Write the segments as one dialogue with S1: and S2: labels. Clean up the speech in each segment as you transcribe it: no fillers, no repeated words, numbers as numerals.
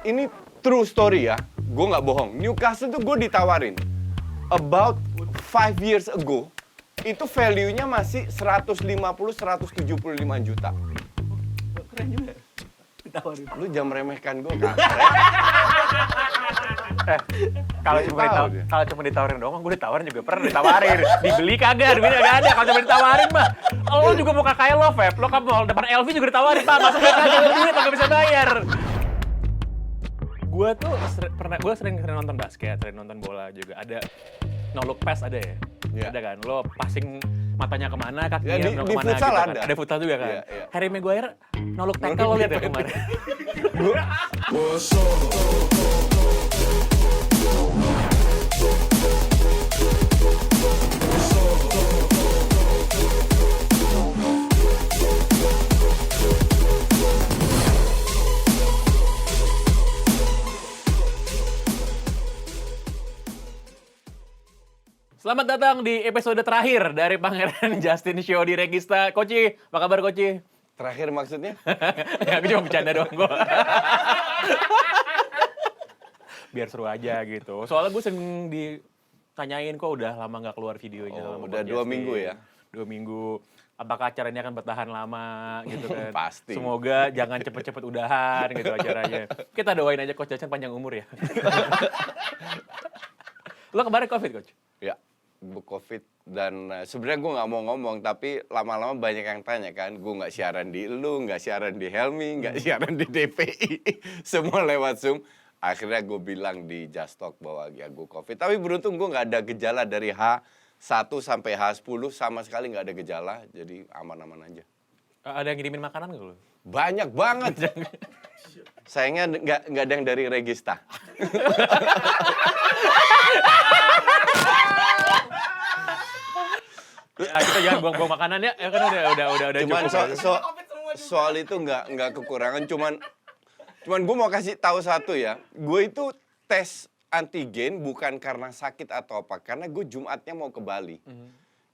S1: Ini true story ya, gue nggak bohong. Newcastle tuh gue ditawarin about 5 years ago, itu value-nya masih 150-175 juta.
S2: Keren juga. Ditawarin.
S1: Lu jangan meremehkan gue, Kak.
S3: Kalau cuma ditawarin doang, gue ditawarin juga pernah ditawarin. Dibeli kagak, duitnya kagak ada. Kalau cuma ditawarin mah, lo juga mau kayak lo, Feb. Lo kan mau depan LV juga ditawarin, Pak. Masa gak kagak duit, kagak bisa bayar. Gue tuh sering nonton basket, sering nonton bola juga. Ada no look pass ada ya?
S1: Yeah.
S3: Ada kan? Lo passing matanya kemana, kakinya
S1: Ya,
S3: kemana
S1: di
S3: gitu
S1: futsal
S3: kan.
S1: ada.
S3: Ada futsal juga kan?
S1: Yeah, yeah.
S3: Harry Maguire no look tackle lo liat ya kemarin? Selamat datang di episode terakhir dari Pangeran Justin Show di Regista. Koci, apa kabar Koci?
S1: Terakhir maksudnya?
S3: Nggak, gue cuma bercanda doang gue. Biar seru aja gitu. Soalnya gue sering ditanyain kok udah lama nggak keluar videonya.
S1: Oh, udah 2 minggu ya?
S3: 2 minggu. Apakah acara ini akan bertahan lama gitu kan?
S1: Pasti.
S3: Semoga jangan cepet-cepet udahan gitu acaranya. Kita doain aja Coach Jason panjang umur ya. Lo kemarin COVID, Coach?
S1: Ya, COVID. Dan sebenarnya gue nggak mau ngomong, tapi lama-lama banyak yang tanya kan. Gue nggak siaran di Elu, nggak siaran di Helmi, nggak siaran di DPI. Semua lewat Zoom. Akhirnya gue bilang di Just Talk bahwa ya gue COVID. Tapi beruntung gue nggak ada gejala dari H1 sampai H10. Sama sekali nggak ada gejala, jadi aman-aman aja.
S3: Ada yang ngirimin makanan nggak lo?
S1: Banyak banget. Sayangnya nggak ada yang dari Regista.
S3: Kita jangan buang-buang makanan ya kan udah
S1: Cuman
S3: cukup.
S1: soal itu nggak kekurangan. Cuman gue mau kasih tahu satu ya. Gue itu tes antigen bukan karena sakit atau apa. Karena gue Jumatnya mau ke Bali.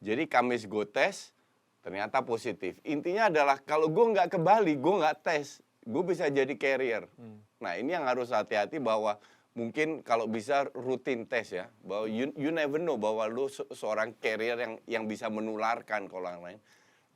S1: Jadi Kamis gue tes, ternyata positif. Intinya adalah kalau gue nggak ke Bali, gue nggak tes. Gue bisa jadi carrier. Nah ini yang harus hati-hati bahwa mungkin kalau bisa rutin tes ya. Bahwa you never know bahwa lu seorang carrier yang bisa menularkan ke orang lain.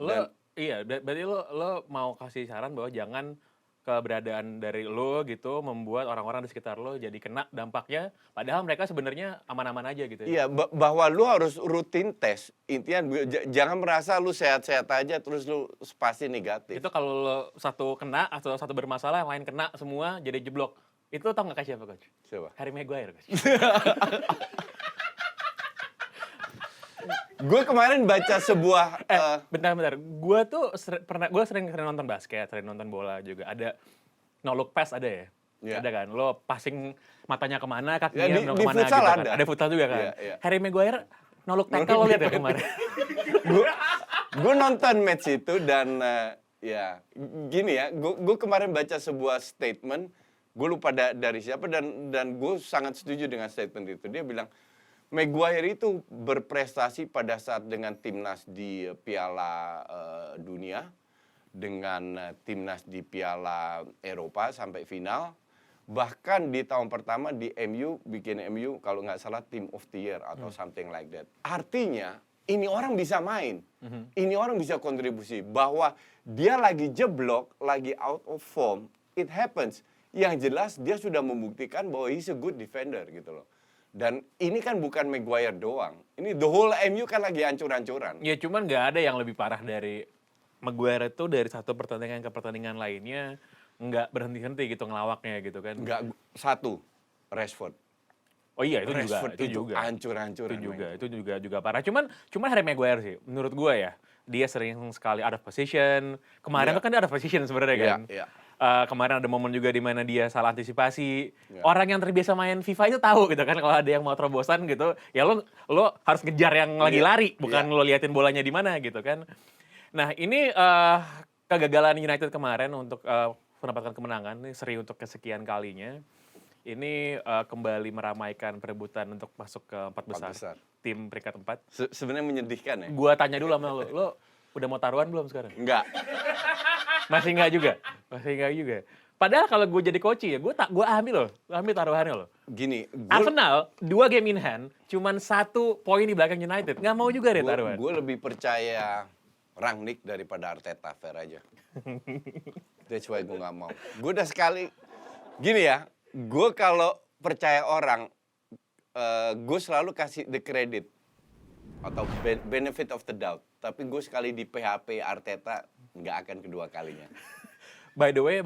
S3: Berarti lo mau kasih saran bahwa jangan keberadaan dari lo gitu membuat orang-orang di sekitar lo jadi kena dampaknya, padahal mereka sebenarnya aman-aman aja gitu ya.
S1: Iya, bahwa lu harus rutin tes. Intinya jangan merasa lu sehat-sehat aja terus lu pasti negatif.
S3: Itu kalau lo satu kena atau satu bermasalah, yang lain kena semua jadi jeblok. Itu tau nggak siapa, Coach?
S1: Siapa?
S3: Harry Maguire, Coach.
S1: Gue kemarin baca sebuah
S3: Bentar. Gue sering nonton basket, sering nonton bola juga. Ada no look pass ada ya?
S1: Yeah.
S3: Ada kan? Lo passing matanya kemana,
S1: Ya,
S3: kakinya
S1: di
S3: kemana
S1: futsal
S3: gitu kan.
S1: ada.
S3: Ada futsal juga kan?
S1: Yeah.
S3: Harry Maguire no look tackle lo liat ya kemarin?
S1: gue nonton match itu dan ya gini ya, gue kemarin baca sebuah statement, gue lupa dari siapa dan gue sangat setuju dengan statement itu. Dia bilang Maguire itu berprestasi pada saat dengan timnas di Piala Dunia, dengan timnas di Piala Eropa sampai final. Bahkan di tahun pertama di MU, bikin MU kalau nggak salah Team of the Year atau something like that. Artinya ini orang bisa main, ini orang bisa kontribusi. Bahwa dia lagi jeblok, lagi out of form, it happens. Yang jelas dia sudah membuktikan bahwa he's a good defender gitu loh. Dan ini kan bukan Maguire doang. Ini the whole MU kan lagi hancur-hancuran.
S3: Ya cuman nggak ada yang lebih parah dari Maguire itu dari satu pertandingan ke pertandingan lainnya nggak berhenti-henti gitu ngelawaknya gitu kan.
S1: Nggak, satu, Rashford.
S3: Oh iya itu
S1: Rashford
S3: juga.
S1: Hancur-hancuran.
S3: Itu juga parah. Cuman Harry Maguire sih menurut gue ya. Dia sering sekali out of position. Kemarin tuh kan dia out of position sebenarnya kan.
S1: Iya.
S3: Kemarin ada momen juga di mana dia salah antisipasi.
S1: Ya.
S3: Orang yang terbiasa main FIFA itu tahu gitu kan kalau ada yang mau terobosan gitu, ya lo harus ngejar yang lagi lari, bukan lo liatin bolanya di mana gitu kan. Nah, ini kegagalan United kemarin untuk mendapatkan kemenangan, ini seri untuk kesekian kalinya. Ini kembali meramaikan perebutan untuk masuk ke 4 besar. Tim peringkat 4.
S1: Sebenarnya menyedihkan ya.
S3: Gua tanya dulu sama lo udah mau taruhan belum sekarang?
S1: Enggak.
S3: Masih enggak juga. Padahal kalau gue jadi coach ya, gue ambil taruhannya loh.
S1: Gini,
S3: Arsenal 2 game in hand, cuman 1 poin di belakang United. Nggak mau juga deh taruhan.
S1: gue lebih percaya Rangnick daripada Arteta, fair aja. That's why gue nggak mau. Gue udah sekali, gini ya, gue kalau percaya orang, gue selalu kasih the credit atau benefit of the doubt. Tapi gue sekali di PHP Arteta, nggak akan kedua kalinya.
S3: By the way,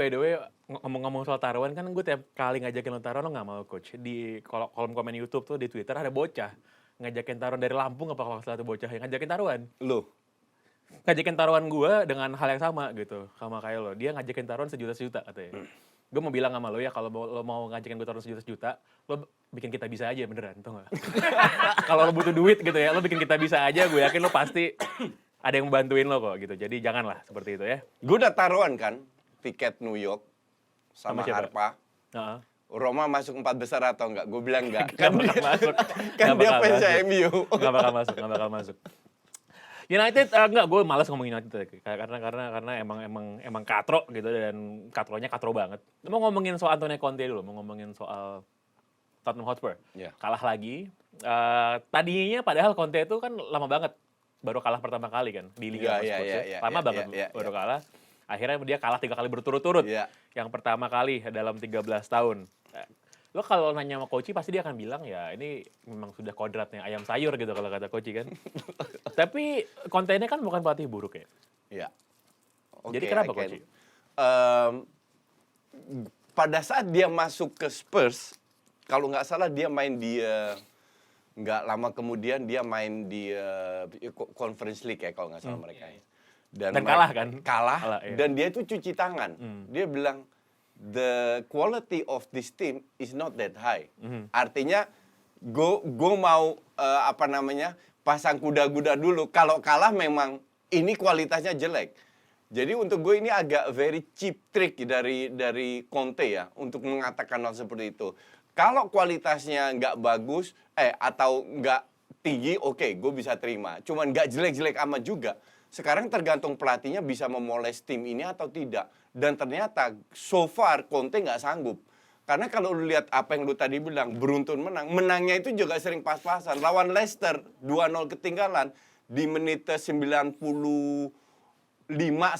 S3: ngomong-ngomong soal taruhan kan gue tiap kali ngajakin lo taruhan lo nggak mau coach. Di kolom komen YouTube tuh di Twitter ada bocah ngajakin taruhan dari Lampung apa kalau salah tuh bocah yang ngajakin taruhan.
S1: Lo?
S3: Ngajakin taruhan gue dengan hal yang sama gitu sama kayak lo. Dia ngajakin taruhan sejuta katanya. Gue mau bilang sama lo ya kalau lo mau ngajakin gue taruhan sejuta, lo bikin kita bisa aja beneran, tau gak? Kalau lo butuh duit gitu ya, lo bikin kita bisa aja, gue yakin lo pasti ada yang bantuin lo kok gitu. Jadi janganlah seperti itu ya.
S1: Gue udah taruhan kan, tiket New York sama
S3: siapa?
S1: Harpa.
S3: Heeh.
S1: Roma masuk 4 besar atau enggak? Gue bilang enggak.
S3: Nggak bakal masuk.
S1: Kan
S3: Nggak
S1: dia
S3: bakal
S1: fans
S3: masuk.
S1: MU.
S3: Nggak bakal masuk. United enggak, gue malas ngomong United karena emang katro gitu dan katronya katro banget. Mau ngomongin soal Antonio Conte dulu, mau ngomongin soal Tottenham Hotspur.
S1: Ya.
S3: Kalah lagi. Tadinya padahal Conte itu kan lama banget baru kalah pertama kali kan di Liga
S1: Iya,
S3: Spurs.
S1: iya,
S3: Lama
S1: iya,
S3: banget
S1: iya,
S3: baru
S1: iya.
S3: kalah. Akhirnya dia kalah 3 kali berturut-turut.
S1: Iya.
S3: Yang pertama kali dalam 13 tahun. Lo kalau nanya sama Koci pasti dia akan bilang ya ini memang sudah kodratnya ayam sayur gitu kalau kata Koci kan. Tapi Conte ini kan bukan pelatih buruk ya.
S1: Iya.
S3: Jadi kenapa,
S1: I can.
S3: Coach?
S1: Pada saat dia masuk ke Spurs, kalau nggak salah dia main di nggak lama kemudian dia main di Conference League ya kalau nggak salah mereka.
S3: Dan kalah kan?
S1: Kalah,
S3: iya.
S1: dan dia itu cuci tangan. Dia bilang the quality of this team is not that high. Artinya gue mau pasang kuda-kuda dulu. Kalau kalah memang ini kualitasnya jelek. Jadi untuk gue ini agak very cheap trick dari Conte ya untuk mengatakan hal seperti itu. Kalau kualitasnya nggak bagus atau nggak tinggi, oke, gue bisa terima. Cuman nggak jelek-jelek amat juga. Sekarang tergantung pelatihnya bisa memoles tim ini atau tidak. Dan ternyata so far Conte nggak sanggup. Karena kalau lu lihat apa yang lu tadi bilang, beruntun menang. Menangnya itu juga sering pas-pasan. Lawan Leicester 2-0 ketinggalan di menit 95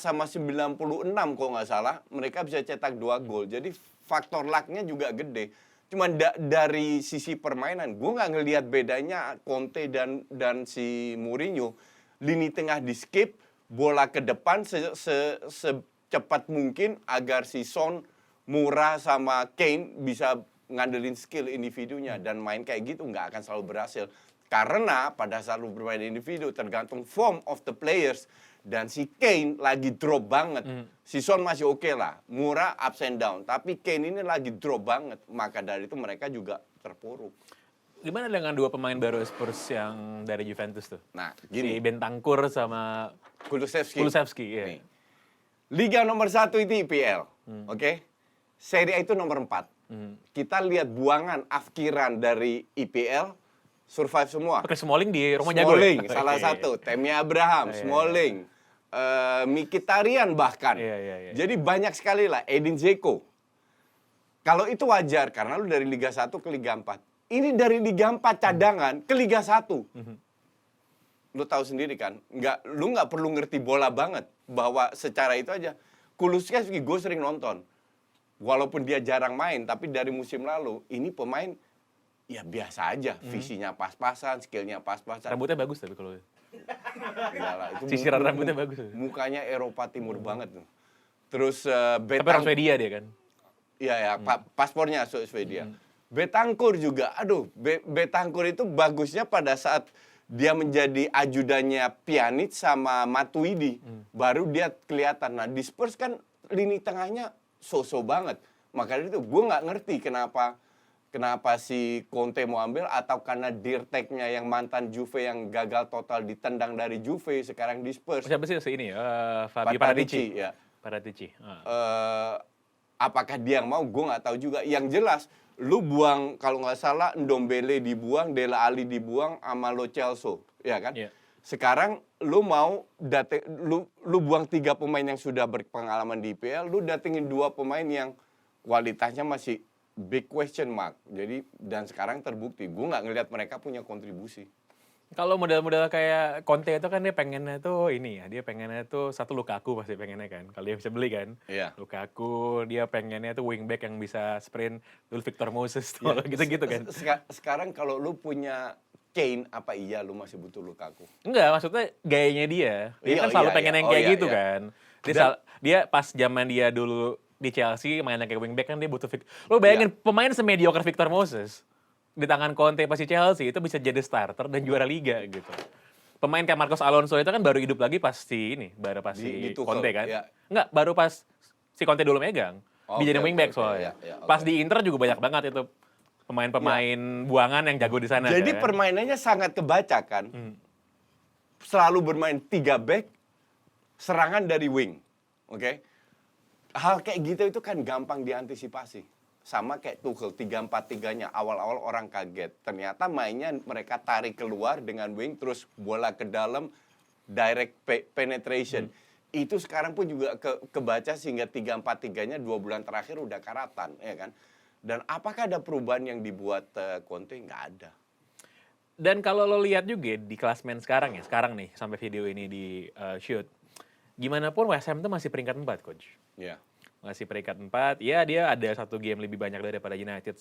S1: sama 96 kalau nggak salah. Mereka bisa cetak 2 gol. Jadi faktor luck-nya juga gede. Cuman dari sisi permainan, gue nggak ngelihat bedanya Conte dan si Mourinho. Lini tengah di skip, bola ke depan secepat mungkin agar si Son, Moura sama Kane bisa ngandelin skill individunya dan main kayak gitu nggak akan selalu berhasil. Karena pada saat lu bermain individu tergantung form of the players dan si Kane lagi drop banget. Si Son masih oke lah, Moura ups and down, tapi Kane ini lagi drop banget. Maka dari itu mereka juga terpuruk.
S3: Gimana dengan 2 pemain baru Spurs yang dari Juventus tuh?
S1: Nah,
S3: Si
S1: gini,
S3: Bentancur sama Kulusevski. Iya.
S1: Nih. Liga nomor 1 itu IPL, oke? Serie A itu nomor 4. Kita lihat buangan afkiran dari IPL, survive semua.
S3: Oke, Smalling di rumah jago.
S1: Smalling,
S3: ya?
S1: salah
S3: Oke.
S1: satu. Temi Abraham,
S3: Iya,
S1: Smalling, Mkhitaryan bahkan.
S3: Iya.
S1: Jadi banyak sekali lah, Edin Dzeko. Kalau itu wajar, karena lu dari Liga 1 ke Liga 4. Ini dari Liga 4 cadangan ke Liga 1. Lu tahu sendiri kan, lu nggak perlu ngerti bola banget bahwa secara itu aja. Kulusevski gue sering nonton, walaupun dia jarang main, tapi dari musim lalu ini pemain ya biasa aja, visinya pas-pasan, skillnya pas-pasan.
S3: Rambutnya bagus tapi kalau
S1: Enggak lah, itu
S3: sisiran rambutnya bagus.
S1: mukanya Eropa Timur banget tuh. Terus
S3: Tapi orang Swedia dia kan.
S1: Iya, paspornya Swedia. Bentancur juga, Bentancur itu bagusnya pada saat dia menjadi ajudannya Pjanic sama Matuidi. Baru dia kelihatan. Nah, di Spurs kan lini tengahnya so-so banget. Makanya itu gue nggak ngerti kenapa si Conte mau ambil atau karena Dirteknya yang mantan Juve yang gagal total ditendang dari Juve sekarang di Spurs.
S3: Siapa sih ini ya? Fabio Paratici.
S1: Ya.
S3: Paratici.
S1: Apakah dia yang mau? Gue nggak tahu juga. Yang jelas, lu buang kalau nggak salah Ndombele dibuang, Dele Alli dibuang, sama Lo Celso, ya kan?
S3: Iya.
S1: Sekarang lu mau lu buang 3 pemain yang sudah berpengalaman di IPL, lu datengin 2 pemain yang kualitasnya masih big question mark. Jadi dan sekarang terbukti, gue nggak ngelihat mereka punya kontribusi.
S3: Kalau model-model kayak Conte itu kan dia pengennya tuh ini ya, dia pengennya tuh satu Lukaku pasti pengennya kan. Kalau dia bisa beli kan.
S1: Iya.
S3: Lukaku, dia pengennya tuh wingback yang bisa sprint, dulu Victor Moses tuh gitu-gitu kan.
S1: Sekarang kalau lu punya Kane, apa iya lu masih butuh Lukaku?
S3: Enggak, maksudnya gayanya dia. Dia
S1: Iya,
S3: kan selalu
S1: iya,
S3: pengen
S1: iya.
S3: yang
S1: Oh,
S3: kayak
S1: iya,
S3: gitu
S1: iya.
S3: kan. Dia pas zaman dia dulu di Chelsea mainnya kayak wingback kan dia butuh Lo bayangin pemain semediocre Victor Moses di tangan Conte pas di Chelsea itu bisa jadi starter dan juara liga gitu. Pemain kayak Marcos Alonso itu kan baru hidup lagi pas baru pas
S1: Di
S3: si
S1: Tuchel,
S3: Conte kan.
S1: iya.
S3: Enggak, baru pas si Conte dulu megang.
S1: Oh,
S3: Dia jadi
S1: oke,
S3: wingback
S1: oke,
S3: soalnya.
S1: iya, iya,
S3: Pas
S1: oke.
S3: di Inter juga banyak banget itu pemain-pemain buangan yang jago di sana.
S1: Jadi
S3: kan.
S1: permainannya sangat kebaca kan. Selalu bermain 3 back, serangan dari wing. Oke? Hal kayak gitu itu kan gampang diantisipasi. Sama kayak Tuchel 3-4-3-nya. Awal-awal orang kaget. Ternyata mainnya mereka tarik keluar dengan wing, terus bola ke dalam, direct penetration. Itu sekarang pun juga kebaca sehingga 3-4-3-nya 2 bulan terakhir udah karatan. Ya kan? Dan apakah ada perubahan yang dibuat Conte? Nggak ada.
S3: Dan kalau lo lihat juga di klasmen sekarang nih sampai video ini di shoot, gimana pun West Ham tuh masih peringkat 4, coach.
S1: Ya.
S3: Masih peringkat 4. Ya dia ada 1 game lebih banyak daripada United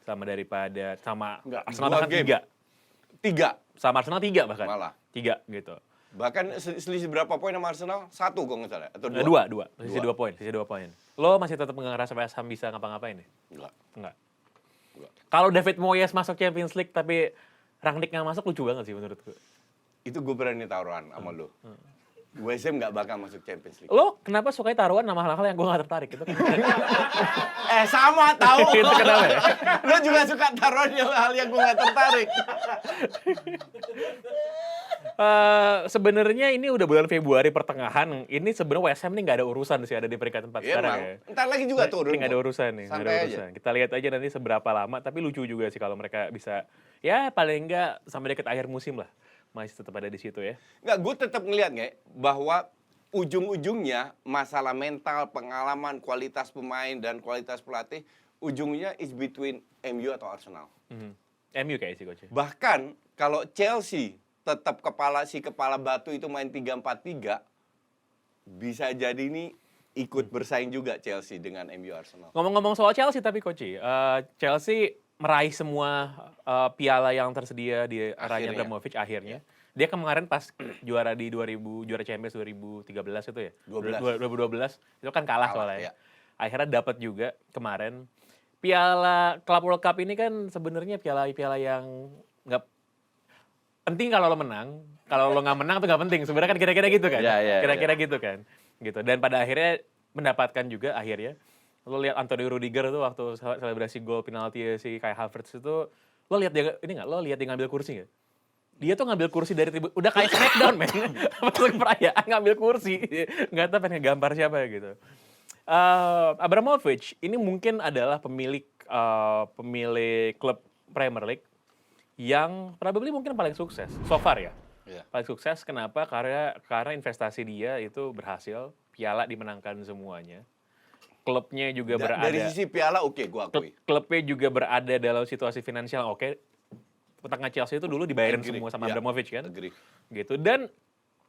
S3: sama
S1: Enggak,
S3: Arsenal
S1: 2
S3: bahkan
S1: game.
S3: 3.
S1: 3.
S3: Sama Arsenal 3 bahkan.
S1: Malah.
S3: 3 gitu.
S1: Bahkan selisih berapa poin sama Arsenal? 1 kok nggak salah. Atau 2?
S3: 2. Sisi 2 poin. Sisi 2 poin. Lo masih tetap nggak ngerasa West Ham bisa ngapa-ngapain nih?
S1: Enggak.
S3: Enggak.
S1: Enggak.
S3: Kalau David Moyes masuk Champions League tapi Rangnick nggak masuk, lucu banget sih menurutku.
S1: Itu gue berani taruhan sama lo. West Ham nggak bakal masuk Champions League.
S3: Lo kenapa suka taruhan sama hal-hal yang gue nggak tertarik? Itu kan.
S1: Sama tahu.
S3: Itu kenapa ya?
S1: Lo juga suka taruhan hal yang gue nggak tertarik.
S3: Sebenarnya ini udah bulan Februari pertengahan. Ini sebenarnya West Ham nih nggak ada urusan sih ada di peringkat 4
S1: Iya
S3: sekarang
S1: emang.
S3: ya.
S1: Ntar lagi juga turun.
S3: Ini nggak ada
S1: kok.
S3: urusan nih, nggak
S1: Santai
S3: ada
S1: aja.
S3: urusan. Kita lihat aja nanti seberapa lama. Tapi lucu juga sih kalau mereka bisa, ya paling nggak sampai dekat akhir musim lah. Masih tetap ada di situ ya.
S1: Nggak, gue tetap ngeliat nggak bahwa ujung-ujungnya masalah mental, pengalaman, kualitas pemain, dan kualitas pelatih, ujungnya is between MU atau Arsenal.
S3: MU kayak sih coach.
S1: Bahkan kalau Chelsea tetap kepala batu itu main 3-4-3, bisa jadi ini ikut bersaing juga Chelsea dengan MU Arsenal.
S3: Ngomong-ngomong soal Chelsea tapi coach, Chelsea meraih semua piala yang tersedia di eranya
S1: Akhirnya.
S3: Abramovich akhirnya. Dia kemarin pas juara di juara Champions 2013 itu ya. 2012 itu kan kalah soalnya.
S1: ya.
S3: Akhirnya dapat juga kemarin. Piala Club World Cup ini kan sebenarnya piala yang nggak penting kalau lo menang. Kalau lo nggak menang tuh nggak penting. Sebenarnya kan kira-kira gitu kan.
S1: Ya, ya,
S3: Kira-kira gitu kan. Gitu. Dan pada akhirnya mendapatkan juga akhirnya. Lo lihat Antonio Rudiger tuh waktu selebrasi gol penalti si Kai Havertz itu, lo lihat dia ini nggak? Lo lihat dia ngambil kursi nggak? Dia tuh ngambil kursi dari tribun, udah kayak Smackdown men. Masuk perayaan ngambil kursi, nggak tahu pengen gambar siapa gitu. Abramovich ini mungkin adalah pemilik klub Premier League yang probably mungkin paling sukses so far ya.
S1: Iya.
S3: Paling sukses kenapa? Karena investasi dia itu berhasil, piala dimenangkan semuanya. Klubnya juga berada.
S1: Dari sisi piala oke, gue akui.
S3: Klubnya juga berada dalam situasi finansial oke. Petangga Chelsea itu dulu dibayarin
S1: Agree.
S3: semua sama
S1: Ya,
S3: Abramovich kan.
S1: agree.
S3: Gitu. Dan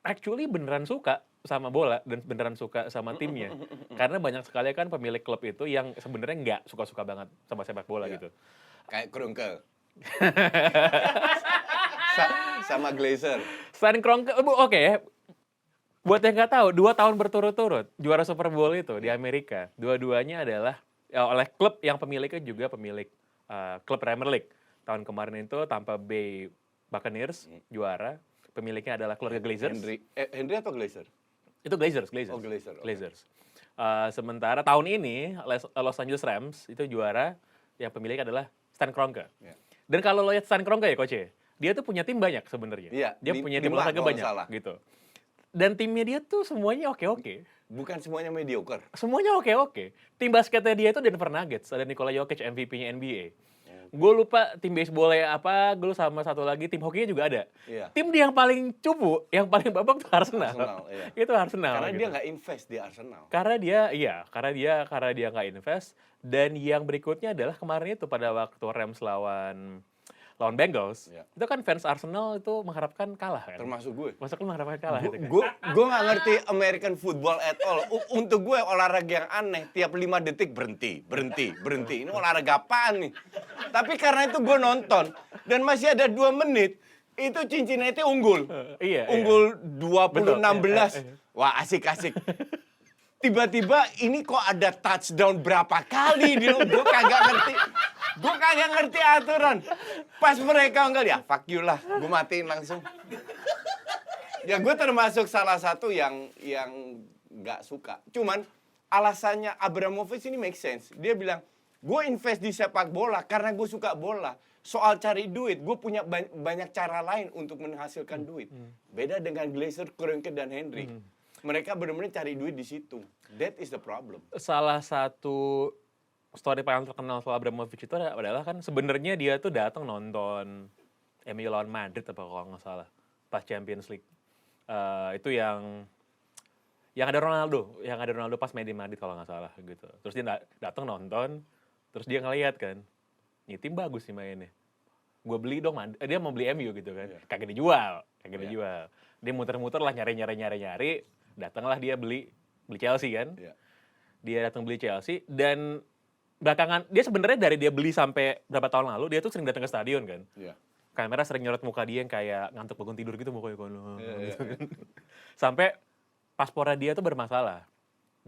S3: actually beneran suka sama bola dan beneran suka sama timnya. Karena banyak sekali kan pemilik klub itu yang sebenarnya nggak suka-suka banget sama sepak bola
S1: Iya.
S3: gitu.
S1: Kayak Kroenke. Sama Glazer.
S3: Selain Kroenke, oke ya. Buat yang nggak tahu, 2 tahun berturut-turut juara Super Bowl itu di Amerika, dua-duanya adalah oleh klub yang pemiliknya juga pemilik klub Premier League. Tahun kemarin itu Tampa Bay Buccaneers juara, pemiliknya adalah keluarga Glazers.
S1: Henry atau Glazer?
S3: Itu Glazers.
S1: Oh, Glazer, oke.
S3: Glazers. Sementara tahun ini Los Angeles Rams itu juara, yang pemilik adalah Stan Kroenke.
S1: Ya.
S3: Dan kalau lo lihat Stan Kroenke ya coach, dia tuh punya tim banyak sebenarnya.
S1: Iya,
S3: Dia punya tim
S1: 5
S3: olahraga
S1: kalau
S3: banyak
S1: salah.
S3: gitu. Dan timnya dia tuh semuanya oke-oke.
S1: Bukan semuanya mediocre.
S3: Semuanya oke-oke. Tim basketnya dia itu Denver Nuggets, ada Nikola Jokic MVP-nya NBA. Gue lupa tim baseballnya apa, gue sama satu lagi tim hokinya juga ada.
S1: Iya.
S3: Tim dia yang paling cupu, yang paling babak tuh Arsenal.
S1: Arsenal, iya.
S3: Itu Arsenal.
S1: Karena
S3: gitu.
S1: dia nggak invest di Arsenal.
S3: Karena dia nggak invest. Dan yang berikutnya adalah kemarin itu pada waktu Rams lawan Bengals,
S1: Iya.
S3: itu kan fans Arsenal itu mengharapkan kalah kan.
S1: Termasuk gue.
S3: Masa lu mengharapkan kalah gitu kan?
S1: Gue nggak ngerti American football at all. Untuk gue olahraga yang aneh. Tiap 5 detik berhenti. Ini olahraga apaan nih? Tapi karena itu gue nonton. Dan masih ada 2 menit. Itu Cincinnati unggul.
S3: Iya.
S1: Unggul
S3: Betul,
S1: 20-16.
S3: iya.
S1: Wah asik-asik. Tiba-tiba ini kok ada touchdown berapa kali. Gue kagak ngerti aturan. Pas mereka enggak ya, fuck you lah. Gue matiin langsung. Ya gue termasuk salah satu yang nggak suka. Cuman alasannya Abramovich ini make sense. Dia bilang, gue invest di sepak bola karena gue suka bola. Soal cari duit, gue punya banyak cara lain untuk menghasilkan duit. Beda dengan Glazer, Kroenke, dan Henry. Mereka benar-benar cari duit di situ. That is the problem.
S3: Salah satu story paling terkenal soal Abramovich itu adalah kan sebenarnya dia tuh datang nonton MU lawan Madrid apa kalau nggak salah pas Champions League. Itu yang ada Ronaldo pas main di Madrid kalau nggak salah gitu. Terus dia datang nonton, terus dia ngeliat kan, ini tim bagus sih mainnya. Gue beli dong, dia mau beli MU gitu kan.
S1: Yeah.
S3: Kagak dijual. Dia muter-muter lah nyari. Datanglah dia beli Chelsea kan.
S1: Yeah.
S3: Dia datang beli Chelsea dan belakangan dia sebenarnya dari dia beli sampai berapa tahun lalu dia tuh sering datang ke stadion kan.
S1: Yeah.
S3: Kamera sering nyorot muka dia yang kayak ngantuk bangun tidur gitu mukanya gitu
S1: Yeah.
S3: kan. Sampai paspornya dia tuh bermasalah.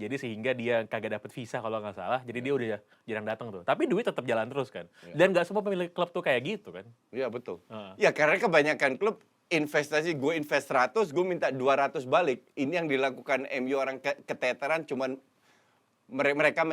S3: Jadi sehingga dia kagak dapet visa kalau nggak salah. Jadi dia udah jarang datang tuh. Tapi duit tetap jalan terus kan. Dan nggak semua pemilik klub tuh kayak gitu kan.
S1: Iya betul.
S3: Heeh.
S1: Ya karena kebanyakan klub investasi, gue invest 100, gue minta 200 balik. Ini yang dilakukan MU orang keteteran cuman mereka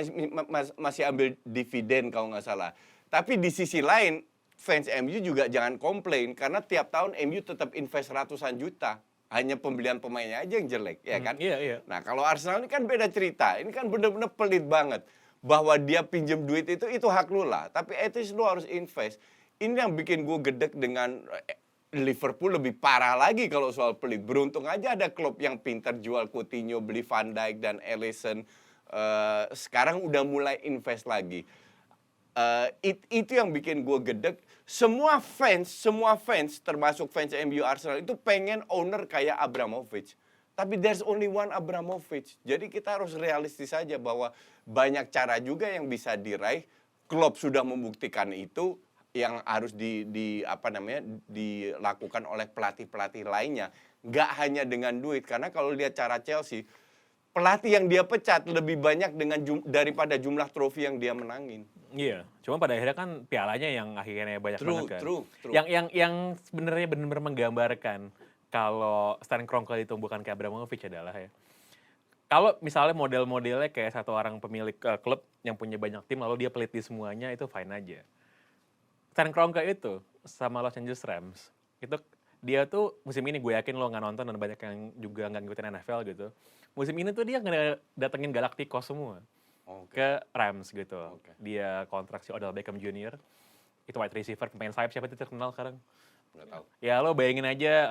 S1: masih ambil dividen kalau nggak salah. Tapi di sisi lain, fans MU juga jangan komplain karena tiap tahun MU tetap invest ratusan juta. Hanya pembelian pemainnya aja yang jelek, ya kan?
S3: Iya.
S1: Nah, kalau Arsenal ini kan beda cerita. Ini kan benar-benar pelit banget. Bahwa dia pinjem duit itu hak lu lah. Tapi at least lu harus invest. Ini yang bikin gue gedek dengan Liverpool lebih parah lagi kalau soal pelit. Beruntung aja ada klub yang pintar jual Coutinho, beli Van Dijk dan Alisson. Sekarang udah mulai invest lagi. Itu yang bikin gue gedek. Semua fans termasuk fans MU Arsenal itu pengen owner kayak Abramovich. Tapi there's only one Abramovich. Jadi kita harus realistis saja bahwa banyak cara juga yang bisa diraih. Klopp sudah membuktikan itu yang harus dilakukan oleh pelatih-pelatih lainnya. Nggak hanya dengan duit. Karena kalau lihat cara Chelsea, pelatih yang dia pecat lebih banyak daripada jumlah trofi yang dia menangin.
S3: Iya, cuma pada akhirnya kan pialanya yang akhirnya banyak banget kan.
S1: True.
S3: Yang sebenarnya benar-benar menggambarkan kalau Stan Kroenke itu bukan kayak Abramovich adalah ya. Kalau misalnya model-modelnya kayak satu orang pemilik klub yang punya banyak tim lalu dia pelit di semuanya itu fine aja. Stan Kroenke itu sama Los Angeles Rams itu dia tuh musim ini gue yakin lo nggak nonton dan banyak yang juga nggak ngikutin NFL gitu. Musim ini tuh dia datengin Galacticos semua. Ke Rams gitu. Dia kontrak si Odell Beckham Jr. Itu wide receiver, pemain sayap siapa itu terkenal sekarang?
S1: Nggak tahu.
S3: Ya lo bayangin aja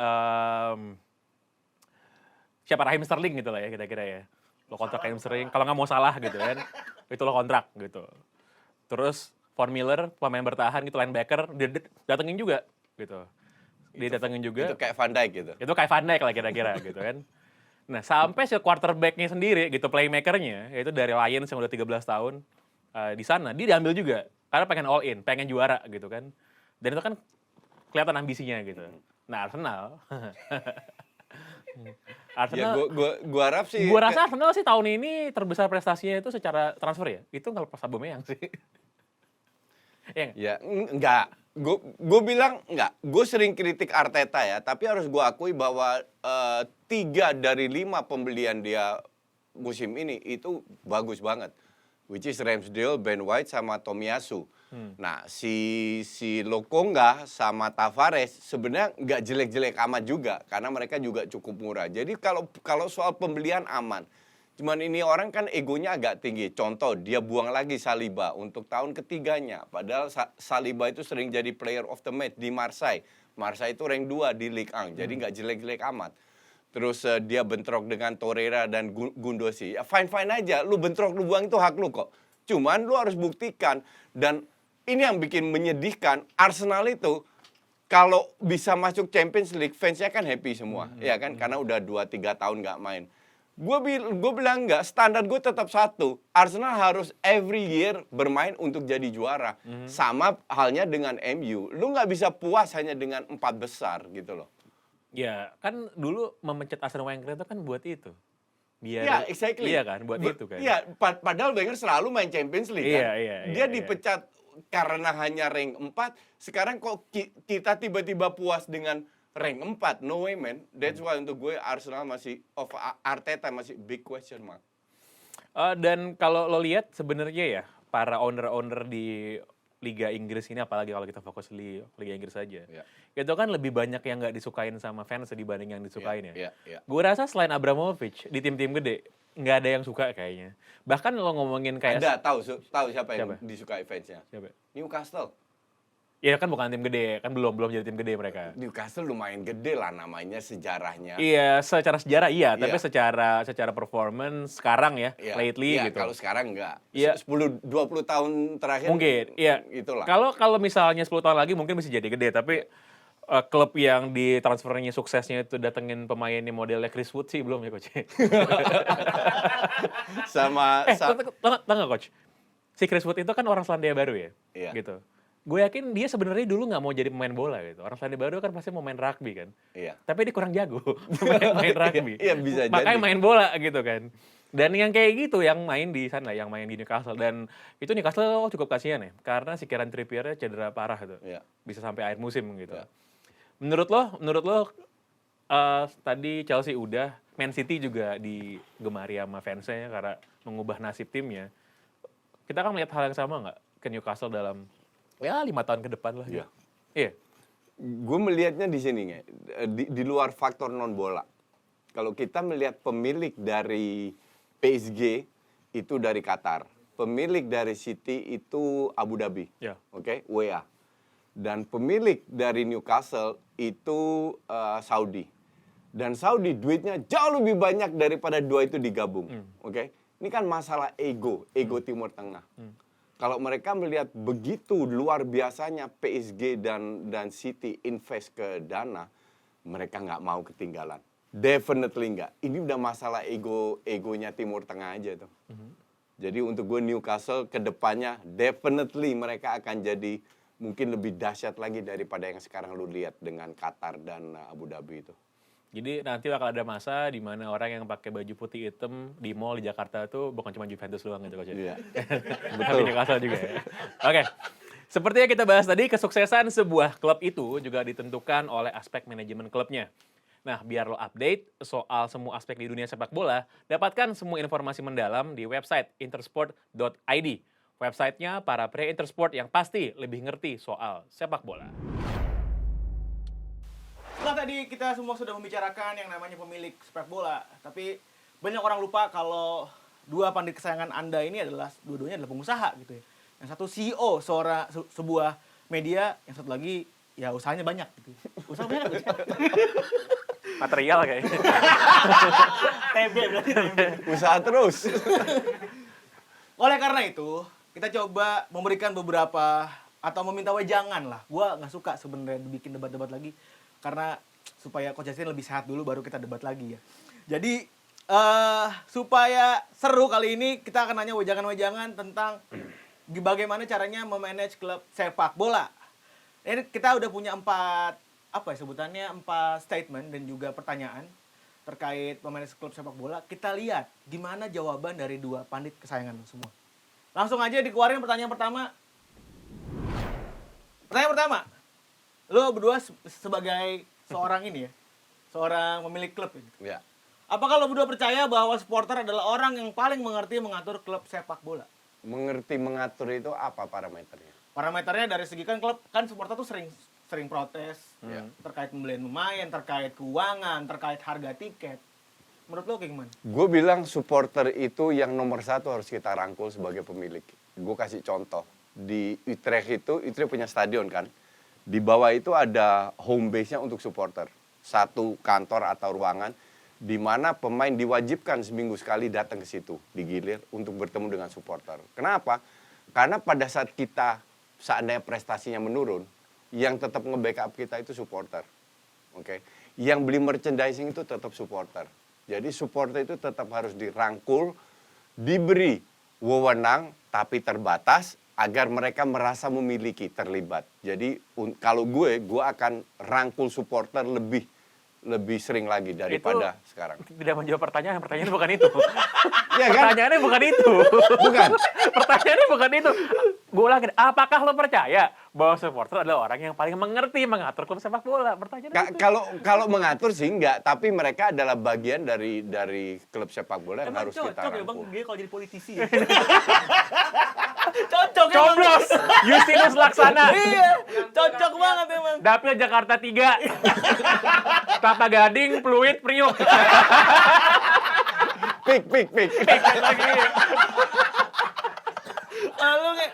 S3: siapa Raheem Sterling gitu lah ya kira-kira ya. Lo kontrak Raheem Sterling, kalau nggak mau salah gitu kan. Itu lo kontrak gitu. Terus Von Miller, pemain bertahan gitu, linebacker, dia datengin juga gitu. Dia datengin juga.
S1: Itu kayak Van Dijk gitu.
S3: Itu kayak Van Dijk lah kira-kira gitu kan. Nah, sampai si quarterback-nya sendiri gitu, playmaker-nya, yaitu dari Lions yang udah 13 tahun di sana, dia diambil juga. Karena pengen all in, pengen juara gitu kan. Dan itu kan kelihatan ambisinya gitu. Nah, Arsenal.
S1: Ya, gua harap sih.
S3: Gua rasa Arsenal sih tahun ini terbesar prestasinya itu secara transfer ya. Itu ngelepas Aubameyang sih.
S1: Ya, enggak. Gue bilang enggak. Gue sering kritik Arteta ya, tapi harus gue akui bahwa 3 dari 5 pembelian dia musim ini itu bagus banget. Which is Ramsdale, Ben White, sama Tomiyasu. Nah, si Lokonga sama Tavares sebenarnya nggak jelek-jelek amat juga karena mereka juga cukup murah. Jadi kalau soal pembelian aman. Cuman ini orang kan egonya agak tinggi. Contoh, dia buang lagi Saliba untuk tahun ketiganya. Padahal Saliba itu sering jadi player of the match di Marseille. Marseille itu rank 2 di Ligue 1, jadi nggak jelek-jelek amat. Terus dia bentrok dengan Torreira dan Gundosi. Ya fine-fine aja, lu bentrok, lu buang itu hak lu kok. Cuman lu harus buktikan. Dan ini yang bikin menyedihkan, Arsenal itu kalau bisa masuk Champions League, fansnya kan happy semua. Ya kan, karena udah 2-3 tahun nggak main. Gue bilang enggak, standar gue tetap satu. Arsenal harus every year bermain untuk jadi juara. Sama halnya dengan MU. Lu nggak bisa puas hanya dengan 4 besar gitu loh.
S3: Ya, kan dulu memecat Arsene Wenger itu kan buat itu. Biar,
S1: Ya, exactly.
S3: Iya kan, buat itu kan.
S1: Iya, padahal Wenger selalu main Champions League kan. Dia
S3: iya.
S1: dipecat karena hanya rank 4. Sekarang kok kita tiba-tiba puas dengan rank 4, no way man. That's why untuk gue Arsenal masih, Arteta masih big question mark.
S3: Dan kalau lo lihat sebenarnya ya, para owner-owner di Liga Inggris ini, apalagi kalau kita fokus di Liga Inggris saja, itu kan lebih banyak yang nggak disukain sama fans dibanding yang disukain ya. Gue rasa selain Abramovich, di tim-tim gede, nggak ada yang suka kayaknya. Bahkan lo ngomongin kayak...
S1: Ada, tahu siapa yang disukai fansnya?
S3: Siapa?
S1: Newcastle.
S3: Ya kan bukan tim gede, kan belum jadi tim gede mereka.
S1: Newcastle lumayan gede lah namanya, sejarahnya.
S3: Iya, secara sejarah iya, tapi secara performance sekarang ya, lately gitu.
S1: Kalau sekarang enggak.
S3: Iya.
S1: 10-20 tahun terakhir
S3: mungkin, iya.
S1: Itulah.
S3: Kalau misalnya 10 tahun lagi mungkin bisa jadi gede, tapi klub yang di transfernya suksesnya itu datengin pemain yang modelnya Chris Wood sih belum ya, Coach. Tengok Coach. Si Chris Wood itu kan orang Selandia Baru ya, gitu. Gue yakin dia sebenarnya dulu nggak mau jadi pemain bola gitu. Orang Selandia Baru kan pasti mau main rugby kan.
S1: Iya.
S3: Tapi dia kurang jago main rugby.
S1: Iya, bisa
S3: Makanya
S1: jadi.
S3: main bola gitu kan. Dan yang kayak gitu yang main di sana, yang main di Newcastle. Dan itu Newcastle cukup kasihan ya. Karena si Kieran Trippier cedera parah tuh.
S1: Iya.
S3: Bisa sampai akhir musim gitu.
S1: Iya.
S3: Menurut lo tadi Chelsea udah, Man City juga digemari sama fansnya karena mengubah nasib timnya. Kita kan melihat hal yang sama nggak ke Newcastle dalam 5 tahun ke depan lah.
S1: Iya.
S3: Iya.
S1: Gue melihatnya di sini nggak, di luar faktor non bola. Kalau kita melihat pemilik dari PSG itu dari Qatar, pemilik dari City itu Abu Dhabi, oke, WA, dan pemilik dari Newcastle itu Saudi. Dan Saudi duitnya jauh lebih banyak daripada dua itu digabung, oke. Ini kan masalah ego Timur Tengah. Kalau mereka melihat begitu luar biasanya PSG dan City invest ke dana, mereka nggak mau ketinggalan. Definitely nggak. Ini udah masalah egonya Timur Tengah aja tuh. Jadi untuk gue Newcastle ke depannya definitely mereka akan jadi mungkin lebih dahsyat lagi daripada yang sekarang lu lihat dengan Qatar dan Abu Dhabi itu.
S3: Jadi nanti bakal ada masa di mana orang yang pakai baju putih hitam di mall di Jakarta tuh bukan cuma Juventus doang gitu, Coach.
S1: Iya.
S3: Tapi Newcastle juga ya. Oke. Seperti yang kita bahas tadi, kesuksesan sebuah klub itu juga ditentukan oleh aspek manajemen klubnya. Nah, biar lo update soal semua aspek di dunia sepak bola, dapatkan semua informasi mendalam di website intersport.id. Websitenya para pria Intersport yang pasti lebih ngerti soal sepak bola.
S2: Setelah tadi kita semua sudah membicarakan yang namanya pemilik sepak bola, tapi banyak orang lupa kalau dua pandit kesayangan Anda ini adalah dua-duanya adalah pengusaha gitu ya. Yang satu CEO sebuah media, yang satu lagi ya usahanya banyak gitu. Usaha banyak gitu.
S3: Material kayaknya.
S2: TB berarti.
S1: Usaha terus.
S2: Oleh karena itu, kita coba memberikan beberapa atau meminta wejangan lah. Gua nggak suka sebenarnya bikin debat-debat lagi karena supaya Coach Justin lebih sehat dulu baru kita debat lagi ya. Jadi supaya seru kali ini kita akan nanya wejangan-wejangan tentang bagaimana caranya memanage klub sepak bola. Ini kita udah punya 4 statement dan juga pertanyaan terkait memanage klub sepak bola. Kita lihat gimana jawaban dari dua pandit kesayangan lo semua. Langsung aja dikeluarin pertanyaan pertama. Pertanyaan pertama. Lo berdua sebagai seorang ini ya, seorang pemilik klub ini.
S1: Ya.
S2: Apakah lo berdua percaya bahwa supporter adalah orang yang paling mengerti mengatur klub sepak bola?
S1: Mengerti mengatur itu apa parameternya?
S2: parameternya dari segi kan klub kan supporter tuh sering protes terkait pembelian pemain, terkait keuangan, terkait harga tiket. Menurut lo kayak gimana?
S1: Gue bilang supporter itu yang nomor satu harus kita rangkul sebagai pemilik. Gue kasih contoh. Di Utrecht punya stadion kan. Di bawah itu ada home base-nya untuk supporter. Satu kantor atau ruangan di mana pemain diwajibkan seminggu sekali datang ke situ, digilir untuk bertemu dengan supporter. Kenapa? Karena pada saat kita seandainya prestasinya menurun, yang tetap nge-backup kita itu supporter. Oke. Yang beli merchandising itu tetap supporter. Jadi supporter itu tetap harus dirangkul, diberi wewenang tapi terbatas agar mereka merasa memiliki, terlibat. Jadi kalau gue akan rangkul supporter lebih sering lagi daripada sekarang.
S3: Tidak menjawab pertanyaannya bukan itu.
S1: Ya kan?
S3: Pertanyaannya bukan itu.
S1: Bukan.
S3: Pertanyaannya bukan itu. Gue ulangin, apakah lo percaya bahwa supporter adalah orang yang paling mengerti mengatur klub sepak bola? Pertanyaannya itu.
S1: Kalau mengatur sih enggak, tapi mereka adalah bagian dari klub sepak bola yang harus kita
S2: cocok ya Bang,
S1: rangkul.
S2: dia kalau jadi politisi ya. Cocok ya Bang.
S3: Coblos! Justinus Laksana!
S2: Iya, cocok banget emang.
S3: Dapil Jakarta 3. Kelapa Gading, Pluit, Priuk.
S1: Pik.
S3: Lagi.
S2: Lalu kayak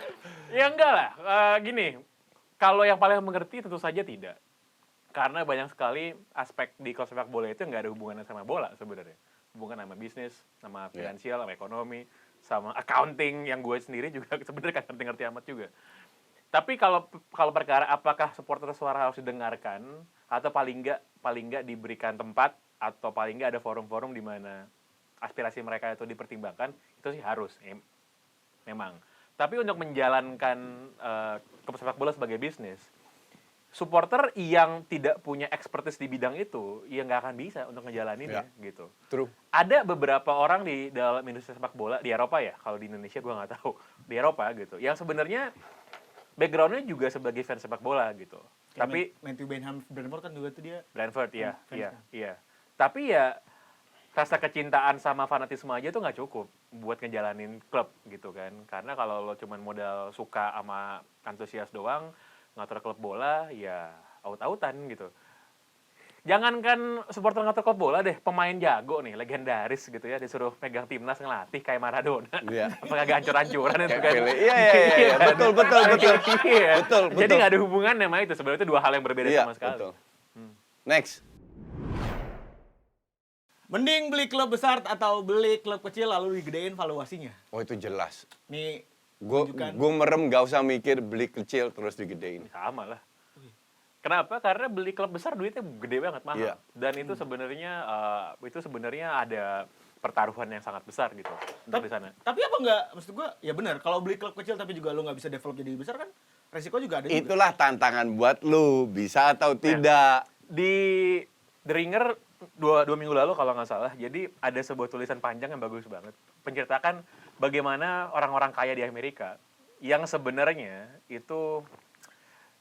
S3: Ya enggak lah, gini, kalau yang paling mengerti tentu saja tidak. Karena banyak sekali aspek di klub sepak bola itu nggak ada hubungannya sama bola sebenarnya. Hubungan sama bisnis, sama finansial, sama ekonomi, sama accounting yang gue sendiri juga sebenarnya kan ngerti amat juga. Tapi kalau perkara apakah supporter suara harus didengarkan atau paling nggak diberikan tempat atau paling nggak ada forum-forum di mana aspirasi mereka itu dipertimbangkan, itu sih harus memang. Tapi untuk menjalankan klub sepak bola sebagai bisnis, supporter yang tidak punya expertise di bidang itu, ya nggak akan bisa untuk ngejalaninnya gitu.
S1: True.
S3: Ada beberapa orang di dalam industri sepak bola di Eropa ya, kalau di Indonesia gue nggak tahu, di Eropa gitu, yang sebenarnya backgroundnya juga sebagai fans sepak bola gitu. Tapi
S2: Matthew Benham Brentford kan juga tuh dia.
S3: Brentford ya,
S2: fans
S3: iya. Tapi ya rasa kecintaan sama fanatisme aja tuh nggak cukup buat ngejalanin klub gitu kan. Karena kalau lo cuman modal suka sama antusias doang, ngatur klub bola, ya aut-autan gitu. Jangankan supporter ngatur klub bola deh, pemain jago nih, legendaris gitu ya, disuruh pegang timnas ngelatih kayak Maradona.
S1: Iya.
S3: Apakah gak hancur-hancuran itu
S1: Kayak
S3: kan?
S1: Pele. Iya. Betul.
S3: Iya.
S1: Betul.
S3: Jadi nggak ada hubungan sama itu, sebenarnya itu dua hal yang berbeda
S1: Iya,
S3: sama sekali.
S1: betul. Next.
S2: Mending beli klub besar atau beli klub kecil lalu digedein valuasinya.
S1: Oh itu jelas.
S2: Nih,
S1: Gue merem gak usah mikir beli kecil terus digedein.
S3: Sama lah. Kenapa? Karena beli klub besar duitnya gede banget, mahal.
S1: Iya.
S3: Dan itu sebenarnya ada pertaruhan yang sangat besar gitu untuk di sana.
S2: tapi apa enggak, maksud gua, ya benar, kalau beli klub kecil tapi juga lo nggak bisa develop jadi besar kan, resiko juga ada juga.
S1: Itulah tantangan buat lu, bisa atau tidak.
S3: Di The Ringer dua minggu lalu kalau nggak salah, jadi ada sebuah tulisan panjang yang bagus banget. Menceritakan bagaimana orang-orang kaya di Amerika yang sebenarnya itu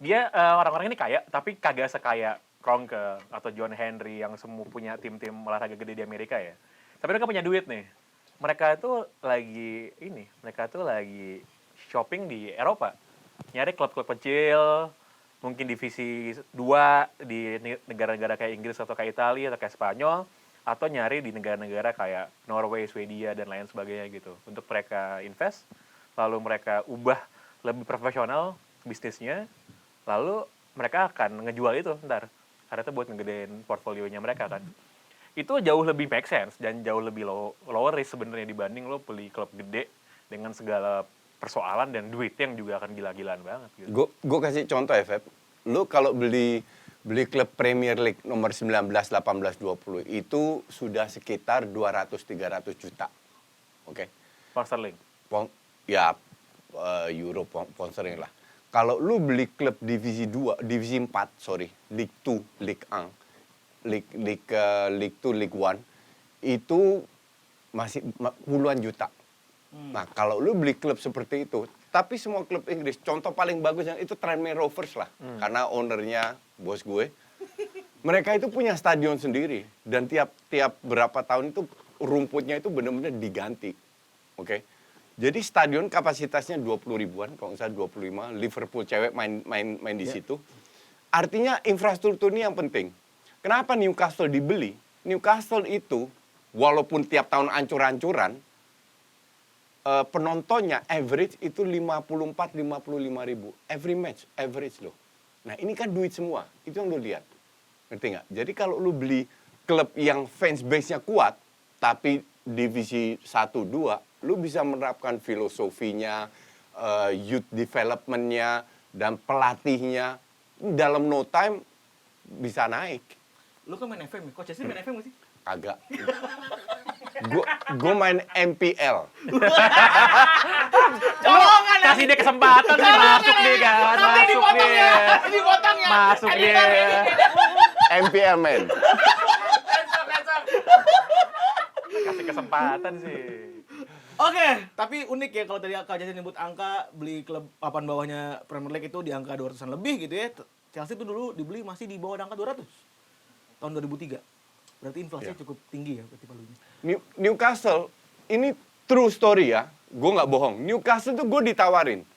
S3: dia orang-orang ini kaya tapi kagak sekaya Kroenke atau John Henry yang semua punya tim-tim olahraga gede di Amerika ya. Tapi mereka punya duit nih. Mereka tuh lagi shopping di Eropa. Nyari klub-klub kecil, mungkin divisi 2 di negara-negara kayak Inggris atau kayak Italia atau kayak Spanyol, atau nyari di negara-negara kayak Norway, Swedia dan lain sebagainya gitu. Untuk mereka invest, lalu mereka ubah lebih profesional bisnisnya, lalu mereka akan ngejual itu ntar. Karena itu buat ngegedein portfolionya mereka kan. Itu jauh lebih make sense dan jauh lebih lower risk sebenarnya dibanding lo beli klub gede dengan segala persoalan dan duit yang juga akan gila-gilaan banget gitu.
S1: Gue kasih contoh ya, Feb. Lu kalau beli klub Premier League nomor 19, 18, 20 itu sudah sekitar 200-300 juta. Oke.
S3: Pound sterling.
S1: Euro sponsoring lah. Kalau lu beli klub divisi 4, League 2, League 1, League 2, League 1 itu masih puluhan juta. Nah, kalau lu beli klub seperti itu, tapi semua klub Inggris, contoh paling bagus yang itu Tranmere Rovers lah. Karena ownernya bos gue. Mereka itu punya stadion sendiri dan tiap berapa tahun itu rumputnya itu benar-benar diganti. Oke. Jadi stadion kapasitasnya 20 ribuan, kalau nggak salah 25, Liverpool cewek main di situ. Artinya infrastruktur ini yang penting. Kenapa Newcastle dibeli? Newcastle itu, walaupun tiap tahun ancur-ancuran, penontonnya average itu 54-55 ribu. Every match, average loh. Nah ini kan duit semua, itu yang lu lihat. Ngerti nggak? Jadi kalau lu beli klub yang fans base-nya kuat, tapi divisi 1-2, lu bisa menerapkan filosofinya, youth development-nya, dan pelatihnya. Dalam no time bisa naik.
S2: Lu kan main FM, Coach Justin main FM gak sih?
S1: Kagak. Gue main MPL.
S2: Colongan
S3: Kasih dia kesempatan nih, masuk nih kan, masuk nih.
S2: Dipotong ya.
S3: Masuk dia.
S1: MPL man.
S3: Kasih kesempatan sih.
S2: Oke, tapi unik ya kalau tadi Kak Jasin nyebut angka beli klub papan bawahnya Premier League itu di angka 200-an lebih gitu ya. Chelsea itu dulu dibeli masih di bawah angka 200. Tahun 2003. Berarti inflasinya cukup tinggi ya berarti palunya.
S1: Newcastle, ini true story ya. Gue nggak bohong. Newcastle tuh gue ditawarin.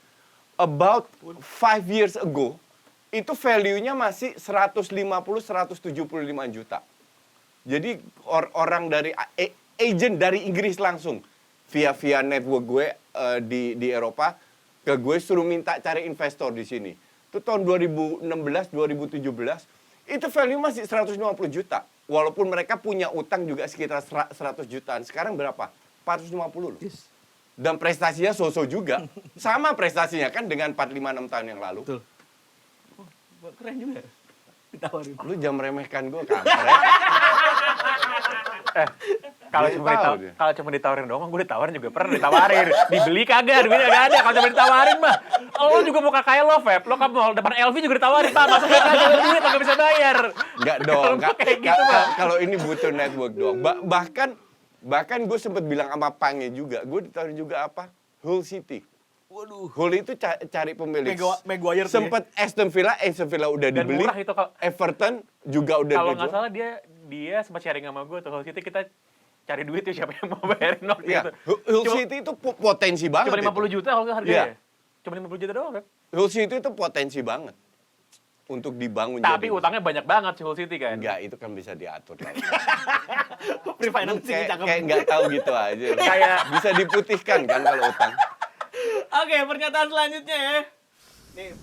S1: About 5 years ago, itu value-nya masih 150-175 juta. Jadi orang dari agent dari Inggris langsung via network gue di Eropa ke gue suruh minta cari investor di sini. Itu tahun 2016, 2017 itu value masih 150 juta. Walaupun mereka punya utang juga sekitar 100 jutaan. Sekarang berapa? 450 loh.
S2: Yes.
S1: Dan prestasinya so-so juga. Sama prestasinya kan dengan 4-5-6 tahun yang lalu.
S2: Betul. Oh, keren juga. Ditawarin.
S1: Lu jangan meremehkan gue, kampret.
S3: Kalau cuma ditawarin doang, gue ditawarin juga pernah ditawarin. Dibeli kagak, duitnya kagak ada. Kalau cuma ditawarin mah, lo juga mau kayak lo, Feb. Lo ke mall depan LV juga ditawarin, Pak. Masuk aja duit, lo gak bisa bayar.
S1: Enggak dong.
S3: Kayak gitu, Pak.
S1: Kalau ini butuh network doang. Bahkan gue sempat bilang sama Pange juga, gue ditawarin juga apa? Hull City.
S2: Waduh.
S1: Hull itu cari pemilik.
S2: Maguire tuh ya.
S1: Sempet Aston Villa udah
S3: Dan
S1: dibeli.
S3: murah itu kalau
S1: Everton juga udah
S3: kalau nggak
S1: dijual.
S3: salah dia sempat sharing sama gue tuh Hull City kita cari duit tuh siapa yang mau bayarin waktu
S1: Iya,
S3: itu.
S1: Hull City itu potensi banget.
S3: Cuma 50
S1: itu.
S3: juta kalau nggak harganya.
S1: Iya.
S3: Cuma 50 juta doang kan.
S1: Hull City itu potensi banget untuk dibangun.
S3: Tapi
S1: jadi.
S3: utangnya banyak banget si Hull City kan.
S1: Enggak, itu kan bisa diatur lah.
S2: Free financing cakep.
S1: Kayak nggak tahu gitu aja.
S3: Kayak
S1: bisa diputihkan kan kalau utang.
S2: Oke, pernyataan selanjutnya ya. Nih,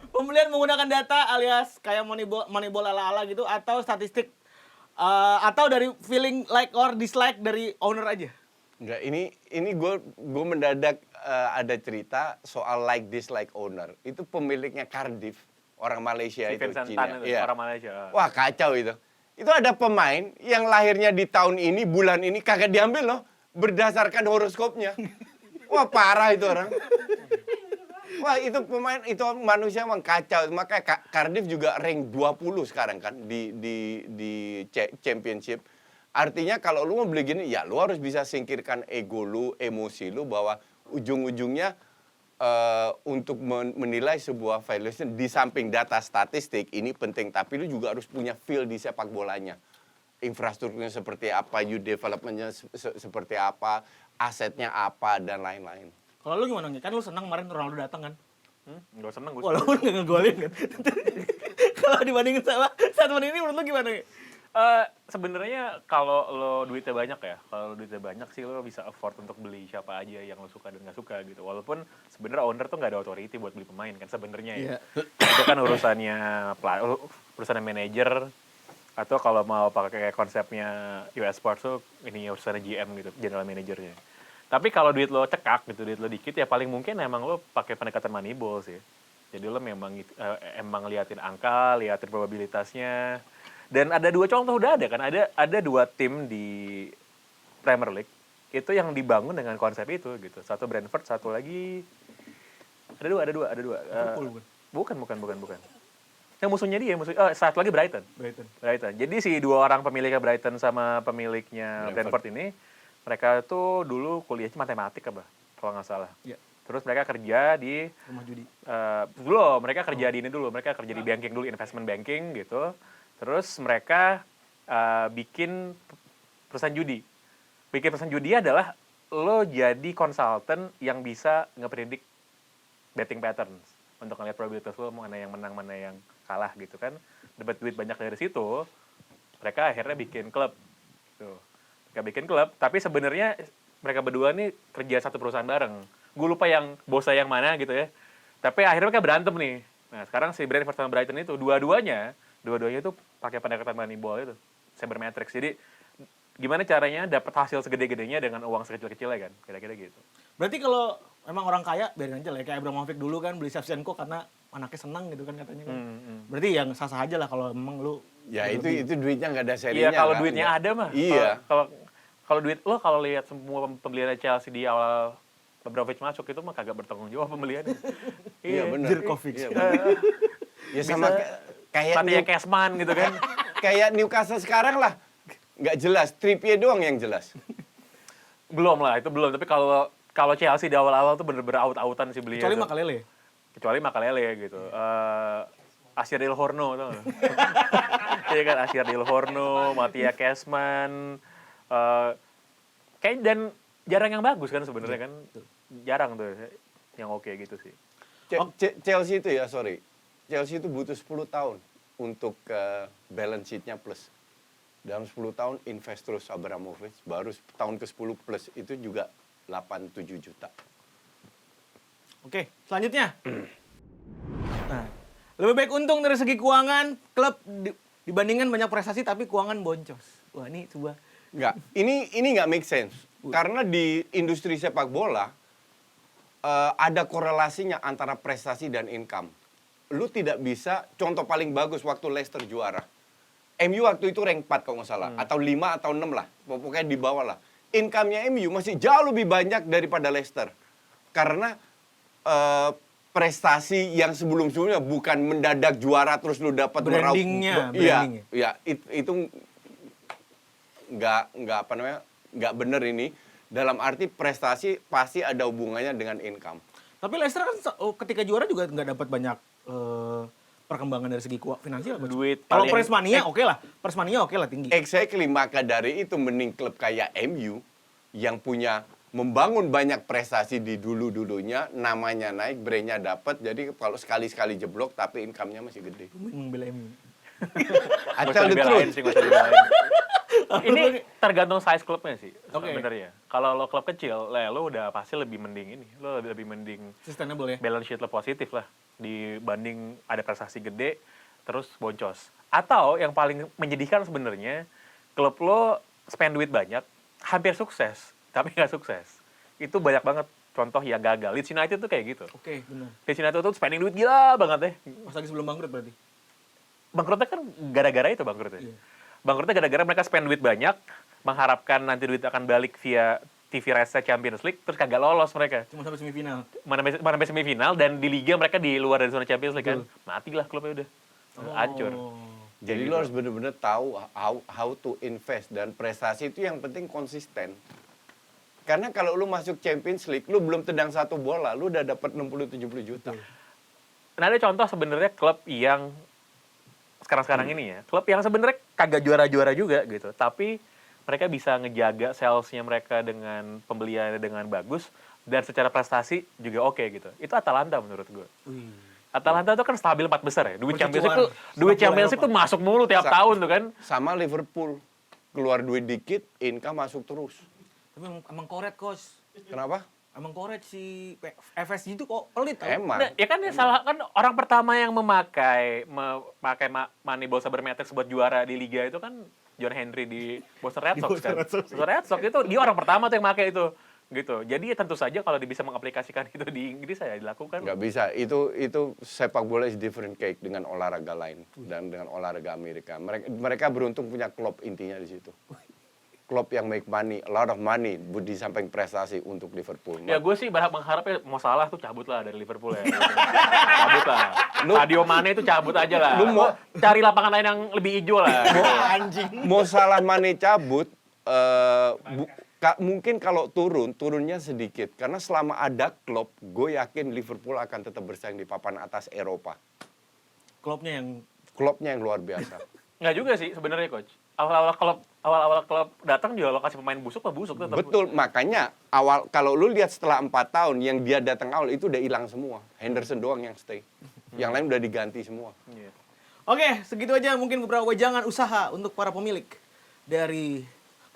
S2: pembelian menggunakan data alias kayak Moneyball ala-ala gitu atau statistik atau dari feeling like or dislike dari owner aja.
S1: Enggak, ini gue mendadak ada cerita soal like dislike owner. Itu pemiliknya Cardiff, orang Malaysia
S3: si
S1: itu
S3: Vincent
S1: Cina.
S3: Tan itu
S1: Iya.
S3: orang Malaysia.
S1: Wah, kacau itu. Itu ada pemain yang lahirnya di tahun ini, bulan ini kagak diambil loh berdasarkan horoskopnya. Wah, parah itu orang. Wah, itu pemain, itu manusia emang kacau. Makanya Cardiff juga rank 20 sekarang kan di championship. Artinya kalau lu mau beli gini, ya lu harus bisa singkirkan ego lu, emosi lu bahwa ujung-ujungnya untuk menilai sebuah valuation di samping data statistik ini penting, tapi lu juga harus punya feel di sepak bolanya. Infrastrukturnya seperti apa, youth development-nya seperti apa, asetnya apa, dan lain-lain.
S2: Kalau lu gimana nih? Kan lu senang kemarin Ronaldo datang kan?
S3: Nggak seneng gue.
S2: Walaupun nggak ngegolin kan. Kalau dibandingin sama saat ini menurut lu gimana nih?
S3: Sebenarnya kalau lo duitnya banyak ya, kalau duitnya banyak sih lo bisa afford untuk beli siapa aja yang lo suka dan nggak suka gitu. Walaupun sebenarnya owner tuh nggak ada authority buat beli pemain kan sebenarnya ya. Itu kan urusannya manajer atau kalau mau pakai konsepnya US Sports tuh ini urusannya GM gitu, general manajernya. Tapi kalau duit lo cekak gitu, duit lo dikit ya paling mungkin emang lo pakai pendekatan Moneyball sih. Jadi lo memang emang liatin angka, liatin probabilitasnya. Dan ada dua contoh udah ada kan, ada dua tim di Premier League itu yang dibangun dengan konsep itu gitu. Satu Brentford, satu lagi ada dua. Bukan. Yang musuhnya dia, satu lagi Brighton. Jadi si dua orang pemiliknya Brighton sama pemiliknya Brentford ini, mereka tuh dulu kuliahnya matematik apa, kalau nggak salah.
S2: Iya.
S3: Terus mereka kerja di
S2: Rumah judi.
S3: mereka kerja di ini dulu, mereka kerja di banking dulu, investment banking gitu. Terus mereka bikin perusahaan judi. Bikin perusahaan judi adalah lo jadi konsultan yang bisa ngepredik betting patterns untuk ngeliat probabilitas lo mana yang menang, mana yang kalah gitu kan. Dapat duit banyak dari situ, mereka akhirnya bikin klub. Gitu. Mereka bikin klub, tapi sebenarnya mereka berdua nih kerja satu perusahaan bareng. Gue lupa yang bosnya yang mana gitu ya. Tapi akhirnya mereka berantem nih. Nah sekarang si Brentford sama Brighton itu dua-duanya itu pakai pendekatan Moneyball itu, Sabermetrics. Jadi gimana caranya dapat hasil segede-gedenya dengan uang sekecil-kecilnya kan, kira-kira gitu.
S2: Berarti kalau memang orang kaya biarin aja lah ya. Kayak Abramovich dulu kan beli Shevchenko karena anaknya senang gitu kan katanya kan. Berarti yang sah-sah aja lah kalau memang lu
S1: Ya itu duitnya nggak ada serinya.
S3: Iya kalau
S1: kan?
S3: duitnya
S1: Nggak.
S3: ada mah.
S1: Iya.
S3: Kalau duit lo kalau lihat semua pembelian Chelsea di awal Abramovich masuk itu mah kagak bertanggung jawab pembeliannya.
S1: Iya benar.
S2: Jirkovic.
S1: Iya, benar. Ya sama kayak
S3: Tadinya Cashman gitu kan.
S1: kayak Newcastle sekarang lah. Nggak jelas, Trippier doang yang jelas.
S3: Belum lah, itu belum. Tapi kalau Chelsea di awal-awal tuh bener-bener out-outan sih belinya.
S2: Kecuali
S3: tuh.
S2: Makalele.
S3: Kecuali Makalele gitu. Asyir Del Horno tau gak? Iya kan, Asyir Del Horno, Mattia Cashman. Kayak dan jarang yang bagus kan sebenarnya kan. Jarang tuh yang oke gitu sih.
S1: Chelsea itu ya, sorry. Chelsea itu butuh 10 tahun untuk balance sheet-nya plus. Dalam 10 tahun invest terus Abramovich, baru tahun ke-10 plus itu juga 8-7 juta.
S2: Oke, selanjutnya. Nah, lebih baik untung dari segi keuangan klub dibandingkan banyak prestasi tapi keuangan boncos. Wah, ini coba.
S1: Enggak, ini nggak make sense. Karena di industri sepak bola ada korelasinya antara prestasi dan income. Lu tidak bisa, contoh paling bagus waktu Leicester juara. MU waktu itu rank 4 kalau nggak salah, atau 5 atau 6 lah, pokoknya di bawah lah. Income-nya MU masih jauh lebih banyak daripada Leicester. Karena prestasi yang sebelum-sebelumnya bukan mendadak juara terus lu dapat
S2: Brandingnya.
S1: Iya, itu nggak bener ini. Dalam arti prestasi pasti ada hubungannya dengan income.
S2: Tapi Leicester kan ketika juara juga nggak dapat banyak perkembangan dari segi finansial.
S3: Duit
S2: Kalau
S3: paling-
S2: Pres Mania oke lah. Pres Mania oke lah tinggi.
S1: Exactly, maka dari itu mending klub kayak MU yang punya membangun banyak prestasi di dulu-dulunya, namanya naik, brandnya dapat, jadi kalau sekali-sekali jeblok tapi income-nya masih gede.
S2: Membela MU.
S1: I
S3: Nggak
S1: tell
S3: usah
S1: the
S3: dibelain
S1: truth.
S3: sih, nggak usah dibelain. Ini tergantung size klubnya sih
S2: Oke.
S3: sebenarnya. Kalau lo klub kecil, lo udah pasti lebih mending ini. Lo lebih mending
S2: Sustainable ya.
S3: balance sheet lo positif lah dibanding ada prestasi gede terus boncos. Atau yang paling menyedihkan sebenarnya klub lo spend duit banyak, hampir sukses tapi nggak sukses. Itu banyak banget contoh yang gagal. Leeds United tuh kayak gitu.
S2: Oke, benar.
S3: Leeds United tuh spending duit gila banget ya.
S2: Pas lagi sebelum bangkrut berarti.
S3: Bangkrutnya kan gara-gara itu bangkrutnya.
S2: Iya.
S3: Bangkrutnya gara-gara mereka spend duit banyak, mengharapkan nanti duit akan balik via TV rights Champions League, terus kagak lolos mereka.
S2: Cuma sampai semifinal.
S3: Mana sampai semifinal dan di liga mereka di luar dari zona Champions League kan. Matilah klubnya udah. Hancur.
S1: Jadi
S3: Kayak
S1: lo
S3: gitu.
S1: harus benar-benar tahu how to invest, dan prestasi itu yang penting konsisten. Karena kalau lu masuk Champions League, lu belum tendang satu bola, lu udah dapat 60-70 juta.
S3: Nah ada contoh sebenarnya klub yang sekarang-sekarang ini ya, klub yang sebenarnya kagak juara-juara juga gitu, tapi mereka bisa ngejaga salesnya mereka dengan pembeliannya dengan bagus dan secara prestasi juga oke gitu. Itu Atalanta menurut gue. Atalanta tuh kan stabil 4 besar ya. Duit Champions League tuh, duit Champions League tuh masuk mulu tiap tahun tuh kan.
S1: Sama Liverpool, keluar duit dikit, income masuk terus.
S2: Tapi emang koret, Coach.
S1: Kenapa?
S2: Emang koret si FSG itu kok pelit tau.
S1: Emang.
S3: Nah, ya kan dia salah kan orang pertama yang memakai Moneyball Sabermetrics buat juara di liga itu kan John Henry di Boston Red Sox kan. Boston Red Sox itu dia orang pertama tuh yang pakai itu. Gitu. Jadi ya tentu saja kalau dia bisa mengaplikasikan itu di Inggris ya dilakukan.
S1: Nggak bisa. Itu sepak bola is different cake dengan olahraga lain dan dengan olahraga Amerika. Mereka beruntung punya klub intinya di situ. Klub yang make money, a lot of money di samping prestasi untuk Liverpool.
S3: Ya gue sih mengharapnya mau salah tuh cabut lah dari Liverpool ya. Cabut lah. Sadio Mane itu cabut aja lah.
S1: Lu mau-
S3: cari lapangan lain yang lebih hijau lah.
S1: Mau salah Mane cabut, mungkin kalau turunnya sedikit. Karena selama ada klub, gue yakin Liverpool akan tetap bersaing di papan atas Eropa.
S2: Klubnya yang
S1: Klubnya yang luar biasa.
S3: Nggak juga sih sebenarnya coach. awal-awal klub datang juga lo kasih pemain busuk tetap.
S1: Betul, makanya kalau lu lihat setelah 4 tahun yang dia datang awal itu udah hilang semua. Henderson doang yang stay. Yang lain udah diganti semua.
S3: Iya.
S2: Oke, segitu aja mungkin beberapa wejangan usaha untuk para pemilik dari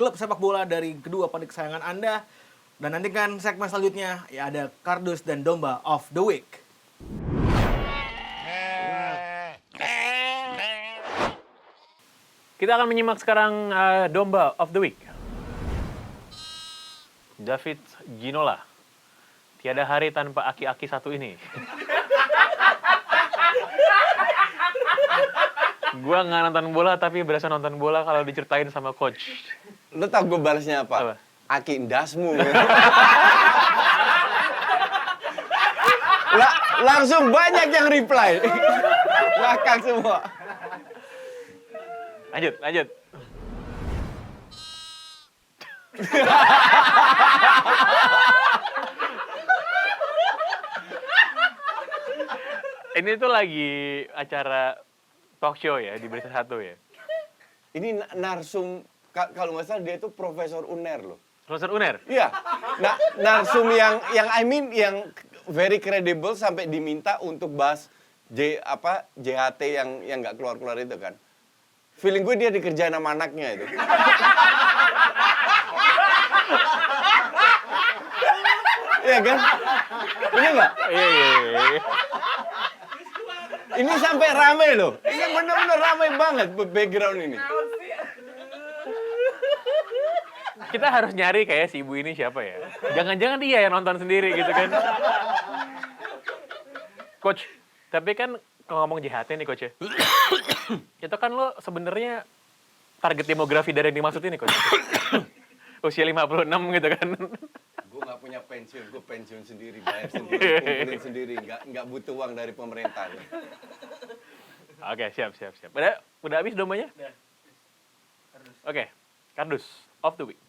S2: klub sepak bola dari kedua padik kesayangan Anda. Dan nantikan segmen selanjutnya ya ada Kardus dan Domba of the Week.
S3: Kita akan menyimak sekarang Domba of the Week. David Ginola. Tiada hari tanpa aki-aki satu ini. Gua nggak nonton bola tapi berasa nonton bola kalau diceritain sama coach.
S1: Lu tau gue balasnya apa?
S3: Apa?
S1: Aki indasmu. Langsung banyak yang reply. Ngakak semua.
S3: Lanjut. Ini tuh lagi acara talk show ya di Berita Satu ya.
S1: Ini narsum, kalau nggak salah dia itu Profesor UNER loh.
S3: Profesor UNER.
S1: Iya. Nah, narsum yang yang very credible sampai diminta untuk bahas JHT yang nggak keluar itu kan. Feeling gue dia dikerjain sama anaknya itu. Iya kan? Ini nggak?
S3: Iya.
S1: Ini sampai rame loh. Ini bener-bener rame banget background ini.
S3: Kita harus nyari kayak si ibu ini siapa ya. Jangan-jangan dia yang nonton sendiri gitu kan. Coach, tapi kan kalau ngomong JHT nih coach ya. Itu kan lo sebenarnya target demografi dari yang dimaksud ini coach. Usia 56 gitu kan.
S1: Gue nggak punya pensiun, gue pensiun sendiri, bayar sendiri, kumpulin sendiri, nggak butuh uang dari pemerintah.
S3: Oke, siap. Udah habis dombanya?
S2: Udah.
S3: Oke, Kardus of the Week.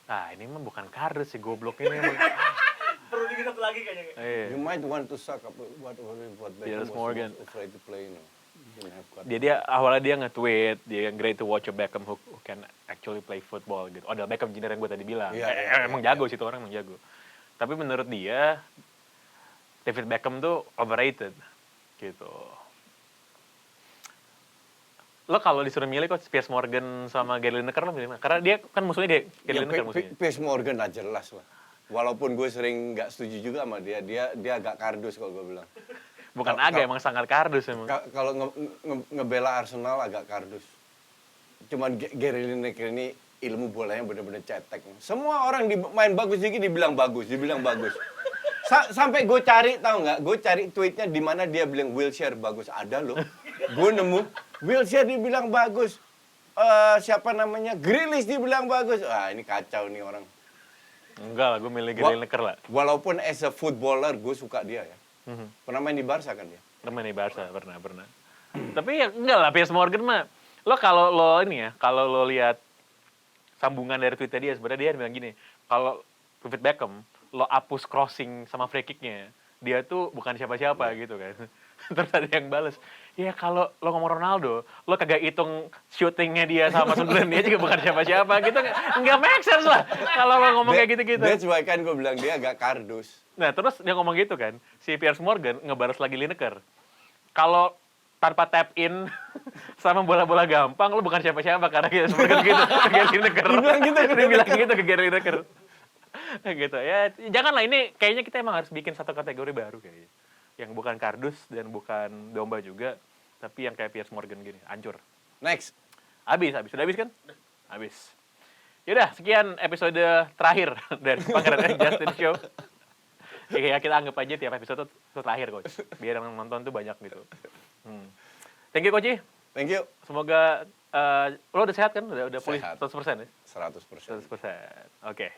S3: Ah, ini mah bukan kardus sih, goblok ini.
S2: Perlu dikit satu lagi kayaknya.
S1: You might want to suck up what
S3: Piers
S1: Beckham
S3: Morgan.
S1: was afraid to play, you know. Didn't have got-
S3: Dia awalnya dia nge-tweet, dia great to watch a Beckham who can actually play football gitu. Oh, ada Beckham Junior yang gue tadi bilang.
S1: Iya,
S3: Emang jago sih, itu orang emang jago. Tapi menurut dia, David Beckham tuh overrated gitu. Lo kalau disuruh milih kok Piers Morgan sama Gary Lineker lo milih mana? Karena dia kan musuhnya Gary
S1: Ya,
S3: Lineker musuhnya.
S1: Piers Morgan lah jelas lah. Walaupun gue sering nggak setuju juga sama dia agak kardus kalau gue bilang.
S3: Bukan emang sangat kardus emang.
S1: Kalau ngebela Arsenal agak kardus. Cuman Gary Lineker ini ilmu bolanya bener-bener cetek. Semua orang main bagus dikit dibilang bagus. Sampai gue cari, tahu nggak? Gue cari tweetnya di mana dia bilang Wilshere bagus. Ada loh. Gue nemu Wilshere dibilang bagus. Siapa namanya? Grealish dibilang bagus. Ah, ini kacau nih orang.
S3: Enggak lah, gue milih Gary Lineker lah.
S1: Walaupun as a footballer gue suka dia ya. Pernah main di Barca kan dia?
S3: Temen di Barca, pernah. Tapi ya enggak lah, Piers Morgan mah. Kalau lo lihat sambungan dari tweetnya dia, sebenarnya dia bilang gini, kalau David Beckham, lo hapus crossing sama free kicknya, dia tuh bukan siapa-siapa gitu kan. Terus ada yang bales, ya kalau lo ngomong Ronaldo, lo kagak hitung shootingnya dia sama sundulan dia juga bukan siapa-siapa gitu, nggak make sense lah kalau lo ngomong kayak gitu-gitu.
S1: That's why kan gue bilang dia agak kardus.
S3: Nah terus dia ngomong gitu kan, si Piers Morgan ngebalas lagi Lineker, kalau tanpa tap in sama bola-bola gampang, lo bukan siapa-siapa karena kita seperti gitu ke Gary Lineker. Dia bilang gitu ke Gary Lineker. Gitu ya, janganlah, ini kayaknya kita emang harus bikin satu kategori baru kayaknya. Yang bukan kardus dan bukan domba juga, tapi yang kayak Piers Morgan gini, hancur.
S1: Next.
S3: Habis. Sudah habis kan? Habis. Yaudah, sekian episode terakhir dari Pangeran Justin Show. Ya kita anggap aja tiap episode itu terakhir, Coach. Biar yang nonton tuh banyak gitu. Thank you, Coach.
S1: Thank you.
S3: Semoga lo udah sehat kan? Udah pulih
S1: Sehat.
S3: 100% ya?
S1: 100%.
S3: 100%. Oke.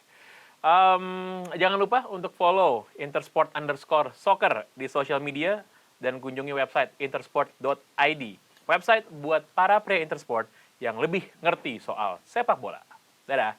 S3: Jangan lupa untuk follow intersport_soccer di sosial media dan kunjungi website intersport.id. Website buat para pria Intersport yang lebih ngerti soal sepak bola. Dadah.